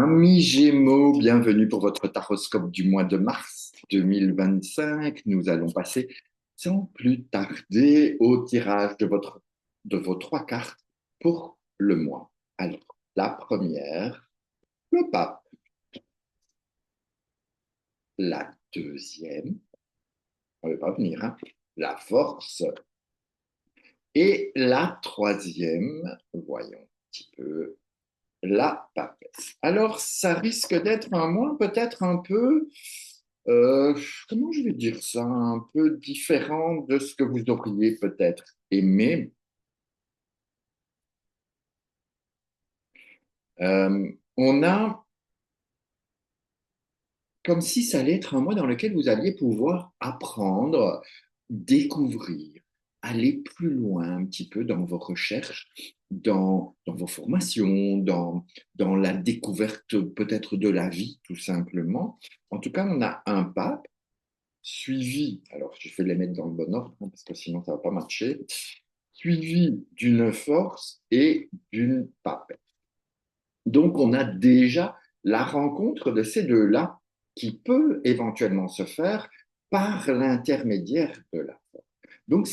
Amis Gémeaux, bienvenue pour votre taroscope du mois de mars 2025. Nous allons passer sans plus tarder au tirage de vos trois cartes pour le mois. Alors, la première, le pape. La deuxième, on ne va pas venir, hein, la force. Et la troisième, voyons un petit peu, la papesse. Alors, ça risque d'être un mois peut-être un peu, comment je vais dire ça, un peu différent de ce que vous auriez peut-être aimé. On a comme si ça allait être un mois dans lequel vous alliez pouvoir apprendre, découvrir, aller plus loin un petit peu dans vos recherches, dans vos formations, dans la découverte peut-être de la vie, tout simplement. En tout cas, on a un pape suivi, alors je vais les mettre dans le bon ordre, hein, parce que sinon ça ne va pas marcher, suivi d'une force et d'une pape. Donc, on a déjà la rencontre de ces deux-là qui peut éventuellement se faire par l'intermédiaire de la force. Donc,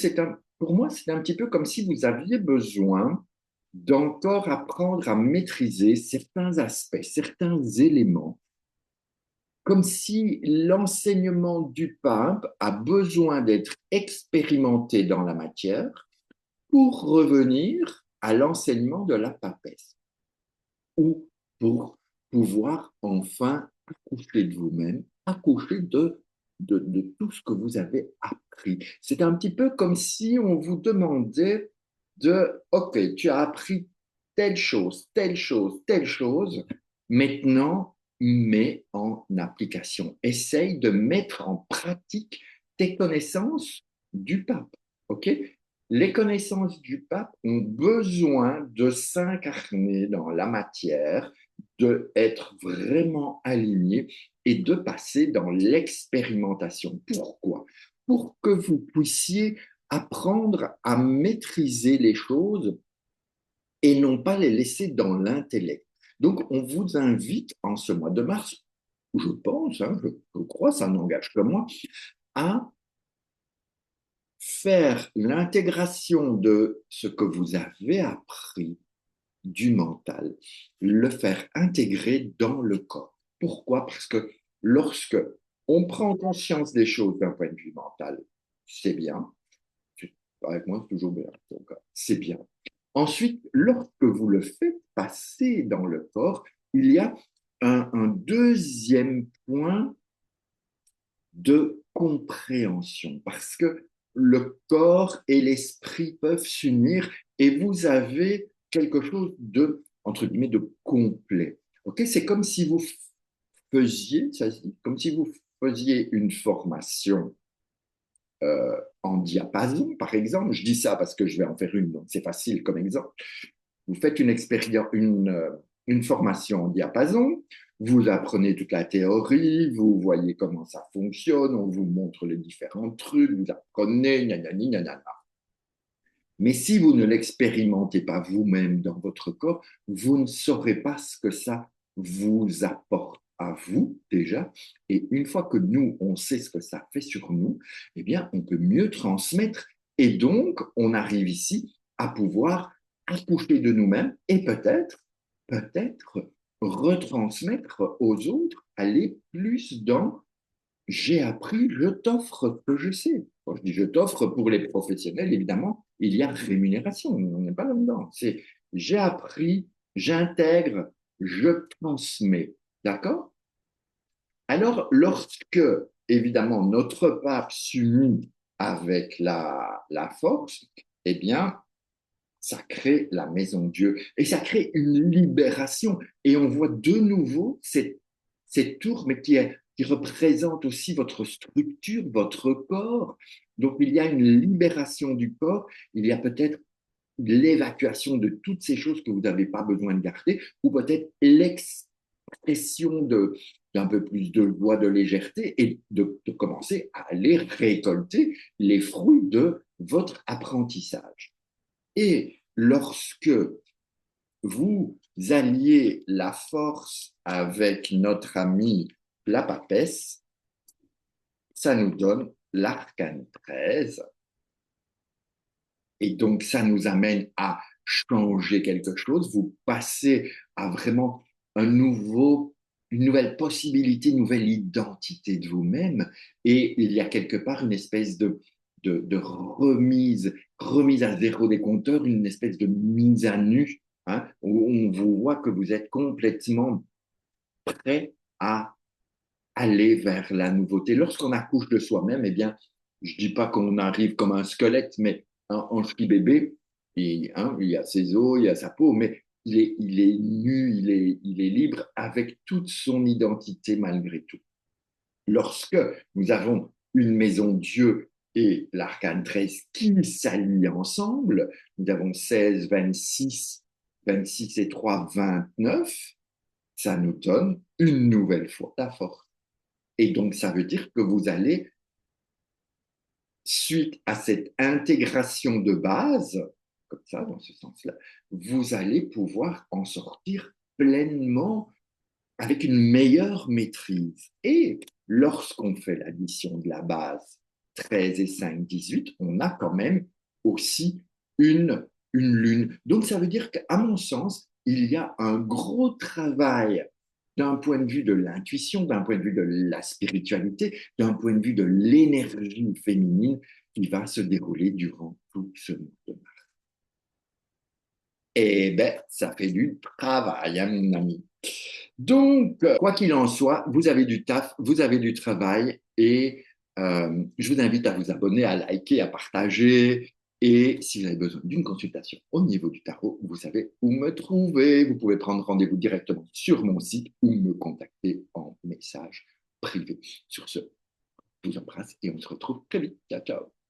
pour moi, c'est un petit peu comme si vous aviez besoin d'encore apprendre à maîtriser certains aspects, certains éléments, comme si l'enseignement du pape a besoin d'être expérimenté dans la matière pour revenir à l'enseignement de la papesse ou pour pouvoir enfin accoucher de vous-même, accoucher de tout ce que vous avez appris. C'est un petit peu comme si on vous demandait OK, tu as appris telle chose, telle chose, telle chose, maintenant, mets en application. Essaye de mettre en pratique tes connaissances du pape. OK? Les connaissances du pape ont besoin de s'incarner dans la matière, de être vraiment alignés et de passer dans l'expérimentation. Pourquoi? Pour que vous puissiez apprendre à maîtriser les choses et non pas les laisser dans l'intellect. Donc, on vous invite en ce mois de mars, je pense, hein, je crois, ça n'engage que moi, à faire l'intégration de ce que vous avez appris du mental, le faire intégrer dans le corps. Pourquoi? Parce que lorsque on prend conscience des choses d'un point de vue mental, c'est bien. Avec moi, c'est toujours bien. Donc, c'est bien. Ensuite, lorsque vous le faites passer dans le corps, il y a un deuxième point de compréhension, parce que le corps et l'esprit peuvent s'unir et vous avez quelque chose de, entre guillemets, de complet. Ok, c'est comme si vous faisiez, ça se dit, comme si vous faisiez une formation en diapason, par exemple. Je dis ça parce que je vais en faire une, donc c'est facile comme exemple. Vous faites une formation en diapason, vous apprenez toute la théorie, vous voyez comment ça fonctionne, on vous montre les différents trucs, vous apprenez, nanani, nanana. Mais si vous ne l'expérimentez pas vous-même dans votre corps, vous ne saurez pas ce que ça vous apporte à vous déjà. Et une fois que nous, on sait ce que ça fait sur nous, eh bien, on peut mieux transmettre. Et donc, on arrive ici à pouvoir accoucher de nous-mêmes et peut-être retransmettre aux autres, aller plus dans j'ai appris, je t'offre ce que je sais. Quand je dis je t'offre pour les professionnels, évidemment, il y a rémunération. On n'est pas là-dedans. C'est j'ai appris, j'intègre, je transmets. D'accord? Alors, lorsque, évidemment, notre pape s'unit avec la force, eh bien, ça crée la maison de Dieu et ça crée une libération. Et on voit de nouveau cette tour, mais qui représente aussi votre structure, votre corps. Donc, il y a une libération du corps, il y a peut-être l'évacuation de toutes ces choses que vous n'avez pas besoin de garder, ou peut-être l'expression d'un peu plus de joie, de légèreté, et de commencer à aller récolter les fruits de votre apprentissage. Et lorsque vous alliez la force avec notre ami la papesse, ça nous donne l'arcane 13. Et donc, ça nous amène à changer quelque chose. Vous passez à vraiment un une nouvelle possibilité, une nouvelle identité de vous-même. Et il y a quelque part une espèce de remise à zéro des compteurs, une espèce de mise à nu, hein, où on vous voit que vous êtes complètement prêt à aller vers la nouveauté. Lorsqu'on accouche de soi-même, eh bien, je ne dis pas qu'on arrive comme un squelette, mais un petit bébé, il y a ses os, il y a sa peau, mais il est nu, il est libre avec toute son identité malgré tout. Lorsque nous avons une maison Dieu et l'arcane 13 qui s'allient ensemble, nous avons 16, 26, 26 et 3, 29, ça nous donne une nouvelle fois la force. Et donc, ça veut dire que vous allez, suite à cette intégration de base, comme ça, dans ce sens-là, vous allez pouvoir en sortir pleinement avec une meilleure maîtrise. Et lorsqu'on fait l'addition de la base 13 et 5, 18, on a quand même aussi une lune. Donc, ça veut dire qu'à mon sens, il y a un gros travail d'un point de vue de l'intuition, d'un point de vue de la spiritualité, d'un point de vue de l'énergie féminine qui va se dérouler durant tout ce mois. Eh bien, ça fait du travail, hein, mon ami. Donc, quoi qu'il en soit, vous avez du taf, vous avez du travail et je vous invite à vous abonner, à liker, à partager. Et si vous avez besoin d'une consultation au niveau du tarot, vous savez où me trouver. Vous pouvez prendre rendez-vous directement sur mon site ou me contacter en message privé. Sur ce, je vous embrasse et on se retrouve très vite. Ciao, ciao.